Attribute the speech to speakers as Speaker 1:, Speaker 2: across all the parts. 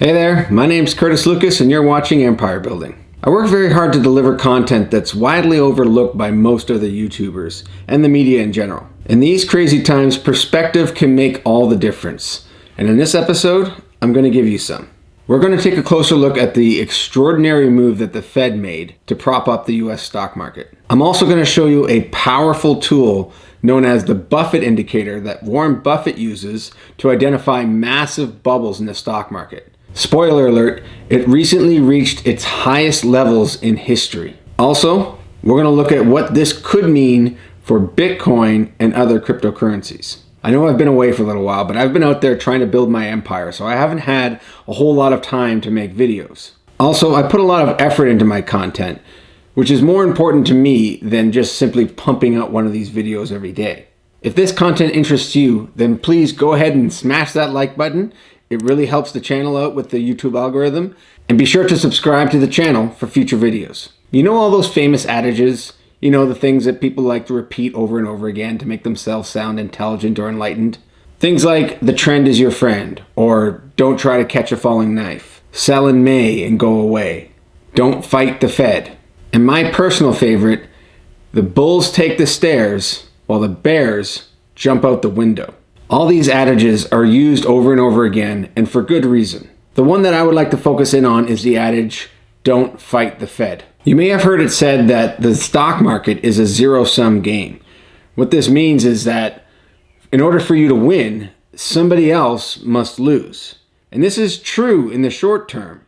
Speaker 1: Hey there, my name's Curtis Lucas and you're watching Empire Building. I work very hard to deliver content that's widely overlooked by most of the YouTubers and the media in general. In these crazy times, perspective can make all the difference. And in this episode, I'm going to give you some. We're going to take a closer look at the extraordinary move that the Fed made to prop up the US stock market. I'm also going to show you a powerful tool known as the Buffett Indicator that Warren Buffett uses to identify massive bubbles in the stock market. Spoiler alert, it recently reached its highest levels in history. Also, we're going to look at what this could mean for Bitcoin and other cryptocurrencies. I know I've been away for a little while, but I've been out there trying to build my empire, so I haven't had a whole lot of time to make videos. Also, I put a lot of effort into my content, which is more important to me than just simply pumping out one of these videos every day. If this content interests you, then please go ahead and smash that like button. It really helps the channel out with the YouTube algorithm. And be sure to subscribe to the channel for future videos. You know all those famous adages? You know, the things that people like to repeat over and over again to make themselves sound intelligent or enlightened? Things like, the trend is your friend, or don't try to catch a falling knife, sell in May and go away, don't fight the Fed. And my personal favorite, the bulls take the stairs while the bears jump out the window. All these adages are used over and over again, and for good reason. The one that I would like to focus in on is the adage, don't fight the Fed. You may have heard it said that the stock market is a zero-sum game. What this means is that in order for you to win, somebody else must lose. And this is true in the short term,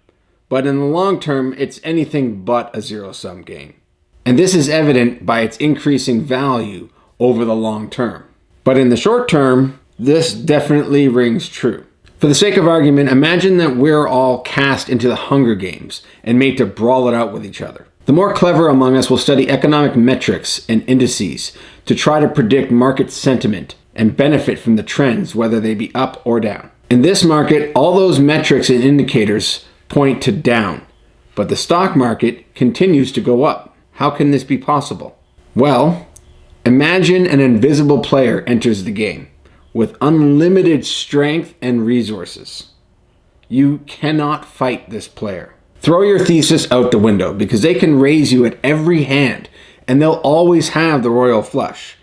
Speaker 1: but in the long term, it's anything but a zero-sum game. And this is evident by its increasing value over the long term. But in the short term, this definitely rings true. For the sake of argument, imagine that we're all cast into the Hunger Games and made to brawl it out with each other. The more clever among us will study economic metrics and indices to try to predict market sentiment and benefit from the trends, whether they be up or down. In this market, all those metrics and indicators point to down, but the stock market continues to go up. How can this be possible? Well, imagine an invisible player enters the game with unlimited strength and resources. You cannot fight this player. Throw your thesis out the window because they can raise you at every hand and they'll always have the royal flush.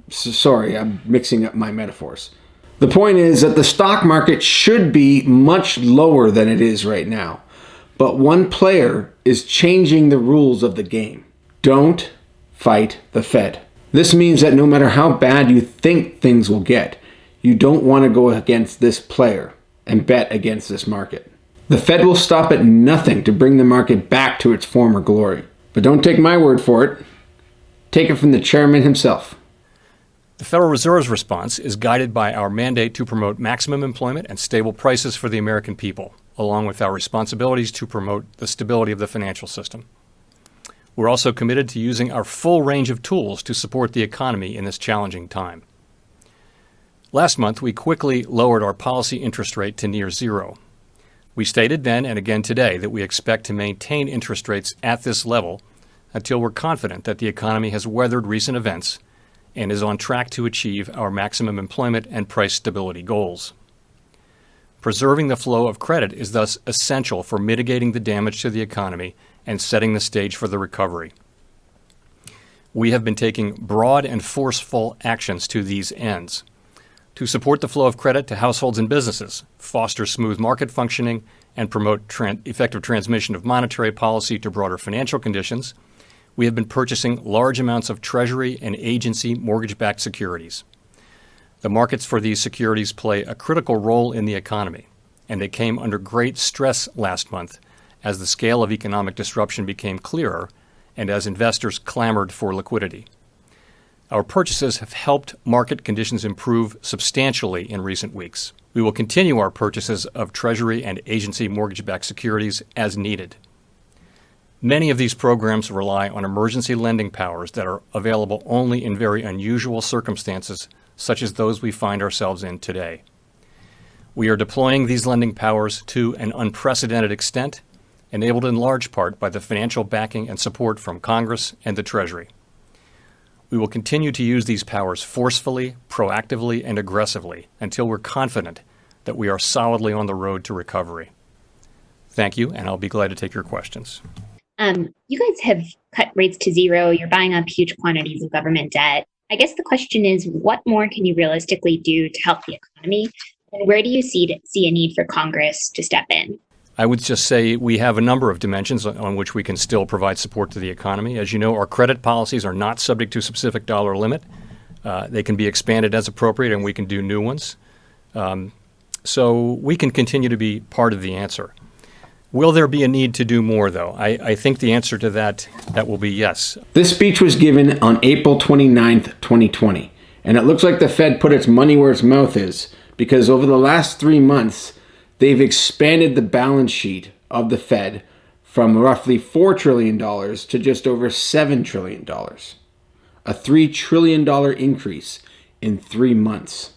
Speaker 1: Sorry, I'm mixing up my metaphors. The point is that the stock market should be much lower than it is right now. But one player is changing the rules of the game. Don't fight the Fed. This means that no matter how bad you think things will get, you don't want to go against this player and bet against this market. The Fed will stop at nothing to bring the market back to its former glory. But don't take my word for it. Take it from the chairman himself.
Speaker 2: The Federal Reserve's response is guided by our mandate to promote maximum employment and stable prices for the American people, along with our responsibilities to promote the stability of the financial system. We're also committed to using our full range of tools to support the economy in this challenging time. Last month, we quickly lowered our policy interest rate to near zero. We stated then and again today that we expect to maintain interest rates at this level until we're confident that the economy has weathered recent events and is on track to achieve our maximum employment and price stability goals. Preserving the flow of credit is thus essential for mitigating the damage to the economy and setting the stage for the recovery. We have been taking broad and forceful actions to these ends. To support the flow of credit to households and businesses, foster smooth market functioning, and promote effective transmission of monetary policy to broader financial conditions, we have been purchasing large amounts of Treasury and agency mortgage-backed securities. The markets for these securities play a critical role in the economy, and they came under great stress last month as the scale of economic disruption became clearer and as investors clamored for liquidity. Our purchases have helped market conditions improve substantially in recent weeks. We will continue our purchases of Treasury and agency mortgage-backed securities as needed. Many of these programs rely on emergency lending powers that are available only in very unusual circumstances, such as those we find ourselves in today. We are deploying these lending powers to an unprecedented extent, enabled in large part by the financial backing and support from Congress and the Treasury. We will continue to use these powers forcefully, proactively, and aggressively until we're confident that we are solidly on the road to recovery. Thank you, and I'll be glad to take your questions.
Speaker 3: You guys have cut rates to zero. You're buying up huge quantities of government debt. I guess the question is, what more can you realistically do to help the economy? And where do you see a need for Congress to step in?
Speaker 2: I would just say we have a number of dimensions on which we can still provide support to the economy. As you know, our credit policies are not subject to a specific dollar limit. They can be expanded as appropriate, and we can do new ones. So we can continue to be part of the answer. Will there be a need to do more, though? I think the answer to that will be yes.
Speaker 1: This speech was given on April 29th, 2020, and it looks like the Fed put its money where its mouth is, because over the last 3 months, they've expanded the balance sheet of the Fed from roughly $4 trillion to just over $7 trillion. A $3 trillion increase in 3 months.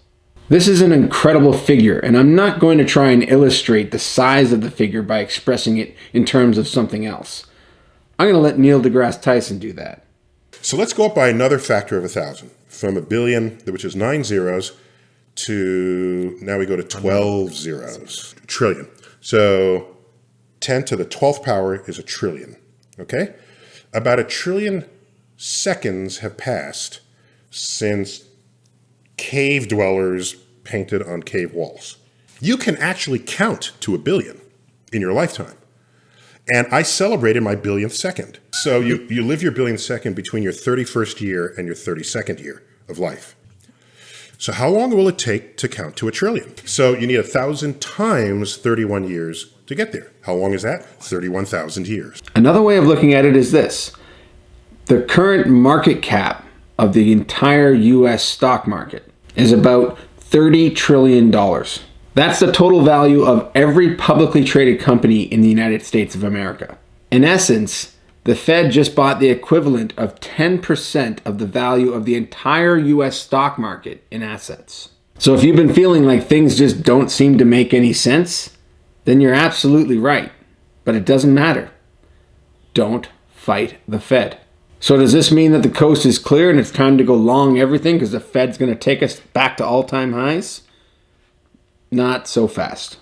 Speaker 1: This is an incredible figure, and I'm not going to try and illustrate the size of the figure by expressing it in terms of something else. I'm going to let Neil deGrasse Tyson do that.
Speaker 4: So let's go up by another factor of 1,000, from a billion, which is 9 zeros, to now we go to 12 zeros, trillion. So 10 to the 12th power is a trillion, okay? About a trillion seconds have passed since cave dwellers painted on cave walls. You can actually count to a billion in your lifetime. And I celebrated my billionth second. So you live your billionth second between your 31st year and your 32nd year of life. So how long will it take to count to a trillion? So you need 1,000 times 31 years to get there. How long is that? 31,000 years.
Speaker 1: Another way of looking at it is this. The current market cap of the entire U.S. stock market is about $30 trillion. That's the total value of every publicly traded company in the United States of America. In essence, the Fed just bought the equivalent of 10% of the value of the entire U.S. stock market in assets. So if you've been feeling like things just don't seem to make any sense, then you're absolutely right. But it doesn't matter. Don't fight the Fed. So does this mean that the coast is clear and it's time to go long everything because the Fed's going to take us back to all-time highs? Not so fast.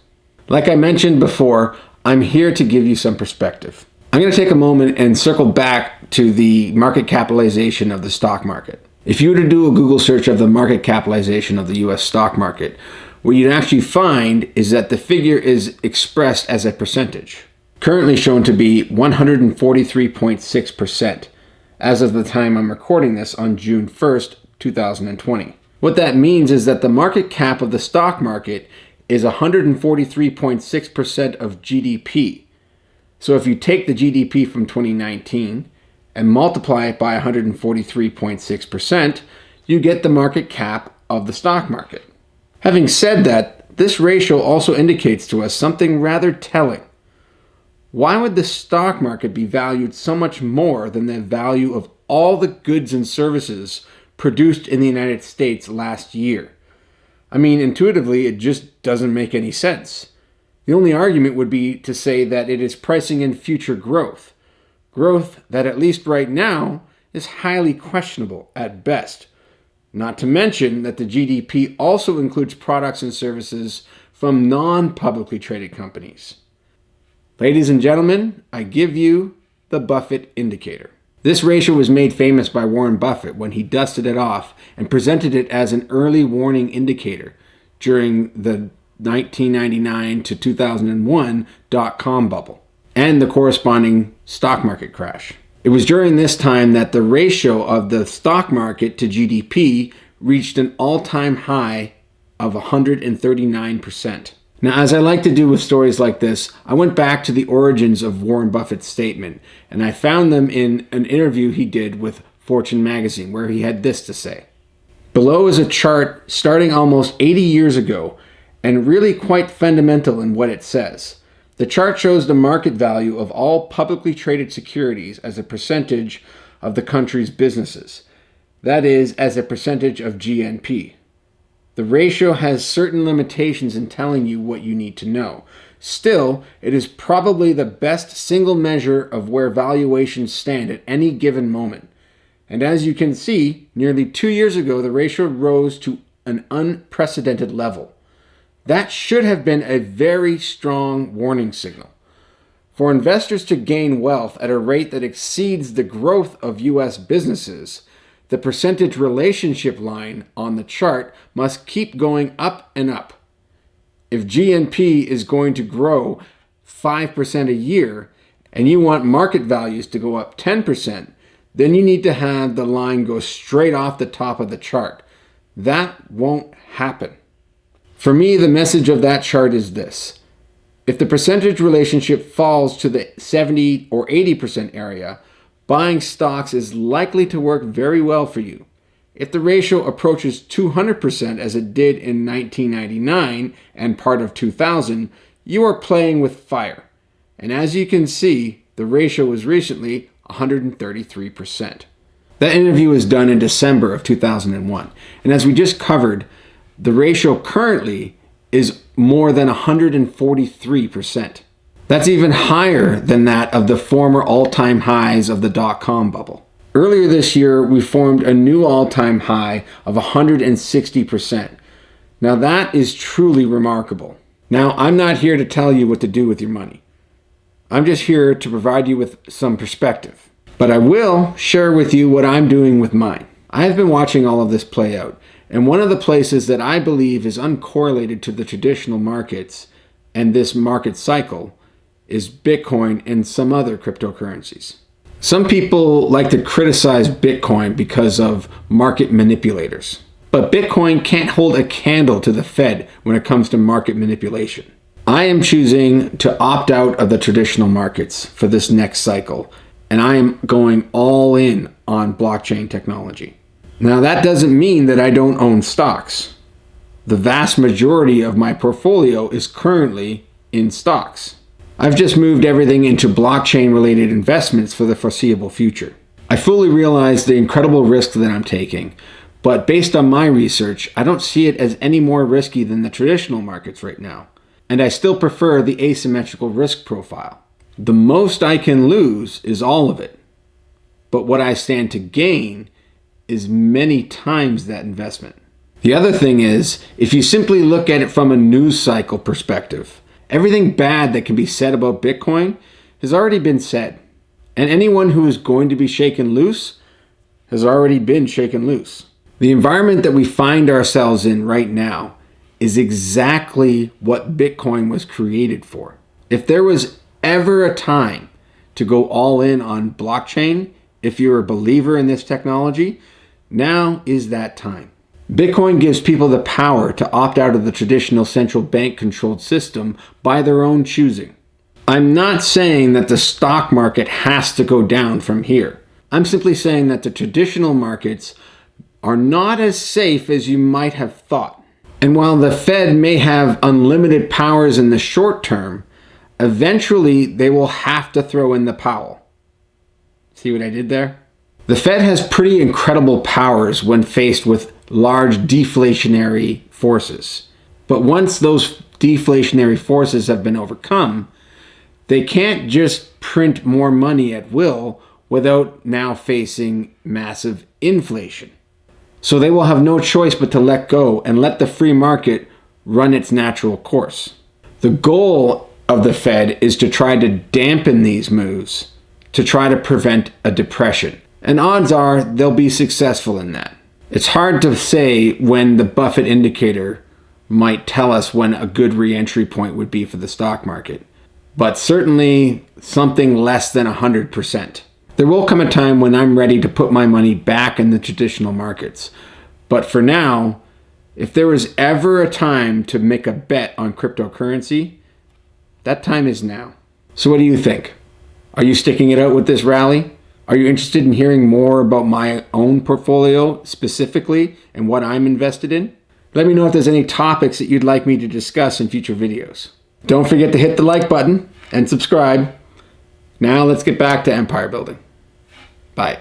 Speaker 1: Like I mentioned before, I'm here to give you some perspective. I'm going to take a moment and circle back to the market capitalization of the stock market. If you were to do a Google search of the market capitalization of the U.S. stock market, what you'd actually find is that the figure is expressed as a percentage, currently shown to be 143.6%. as of the time I'm recording this on June 1st, 2020. What that means is that the market cap of the stock market is 143.6% of GDP. So if you take the GDP from 2019 and multiply it by 143.6%, you get the market cap of the stock market. Having said that, this ratio also indicates to us something rather telling. Why would the stock market be valued so much more than the value of all the goods and services produced in the United States last year? I mean, intuitively, it just doesn't make any sense. The only argument would be to say that it is pricing in future growth. Growth that, at least right now, is highly questionable at best. Not to mention that the GDP also includes products and services from non-publicly traded companies. Ladies and gentlemen, I give you the Buffett Indicator. This ratio was made famous by Warren Buffett when he dusted it off and presented it as an early warning indicator during the 1999 to 2001 dot-com bubble and the corresponding stock market crash. It was during this time that the ratio of the stock market to GDP reached an all-time high of 139%. Now, as I like to do with stories like this, I went back to the origins of Warren Buffett's statement, and I found them in an interview he did with Fortune magazine, where he had this to say. Below is a chart starting almost 80 years ago, and really quite fundamental in what it says. The chart shows the market value of all publicly traded securities as a percentage of the country's businesses. That is, as a percentage of GNP. The ratio has certain limitations in telling you what you need to know. Still, it is probably the best single measure of where valuations stand at any given moment. And as you can see, nearly 2 years ago, the ratio rose to an unprecedented level. That should have been a very strong warning signal. For investors to gain wealth at a rate that exceeds the growth of U.S. businesses, the percentage relationship line on the chart must keep going up and up. If GNP is going to grow 5% a year and you want market values to go up 10%, then you need to have the line go straight off the top of the chart. That won't happen. For me, the message of that chart is this. If the percentage relationship falls to the 70 or 80% area, buying stocks is likely to work very well for you. If the ratio approaches 200% as it did in 1999 and part of 2000, you are playing with fire. And as you can see, the ratio was recently 133%. That interview was done in December of 2001. And as we just covered, the ratio currently is more than 143%. That's even higher than that of the former all-time highs of the dot-com bubble. Earlier this year, we formed a new all-time high of 160%. Now that is truly remarkable. Now, I'm not here to tell you what to do with your money. I'm just here to provide you with some perspective. But I will share with you what I'm doing with mine. I have been watching all of this play out, and one of the places that I believe is uncorrelated to the traditional markets and this market cycle is Bitcoin and some other cryptocurrencies. Some people like to criticize Bitcoin because of market manipulators. But Bitcoin can't hold a candle to the Fed when it comes to market manipulation. I am choosing to opt out of the traditional markets for this next cycle, and I am going all in on blockchain technology. Now, that doesn't mean that I don't own stocks. The vast majority of my portfolio is currently in stocks. I've just moved everything into blockchain-related investments for the foreseeable future. I fully realize the incredible risk that I'm taking, but based on my research, I don't see it as any more risky than the traditional markets right now. And I still prefer the asymmetrical risk profile. The most I can lose is all of it. But what I stand to gain is many times that investment. The other thing is, if you simply look at it from a news cycle perspective, everything bad that can be said about Bitcoin has already been said. And anyone who is going to be shaken loose has already been shaken loose. The environment that we find ourselves in right now is exactly what Bitcoin was created for. If there was ever a time to go all in on blockchain, if you're a believer in this technology, now is that time. Bitcoin gives people the power to opt out of the traditional central bank controlled system by their own choosing. I'm not saying that the stock market has to go down from here. I'm simply saying that the traditional markets are not as safe as you might have thought. And while the Fed may have unlimited powers in the short term, eventually they will have to throw in the Powell. See what I did there? The Fed has pretty incredible powers when faced with large deflationary forces. But once those deflationary forces have been overcome, they can't just print more money at will without now facing massive inflation. So they will have no choice but to let go and let the free market run its natural course. The goal of the Fed is to try to dampen these moves, to try to prevent a depression. And odds are they'll be successful in that. It's hard to say when the Buffett Indicator might tell us when a good re-entry point would be for the stock market, but certainly something less than 100%. There will come a time when I'm ready to put my money back in the traditional markets. But for now, if there was ever a time to make a bet on cryptocurrency, that time is now. So what do you think? Are you sticking it out with this rally? Are you interested in hearing more about my own portfolio specifically and what I'm invested in? Let me know if there's any topics that you'd like me to discuss in future videos. Don't forget to hit the like button and subscribe. Now let's get back to empire building. Bye.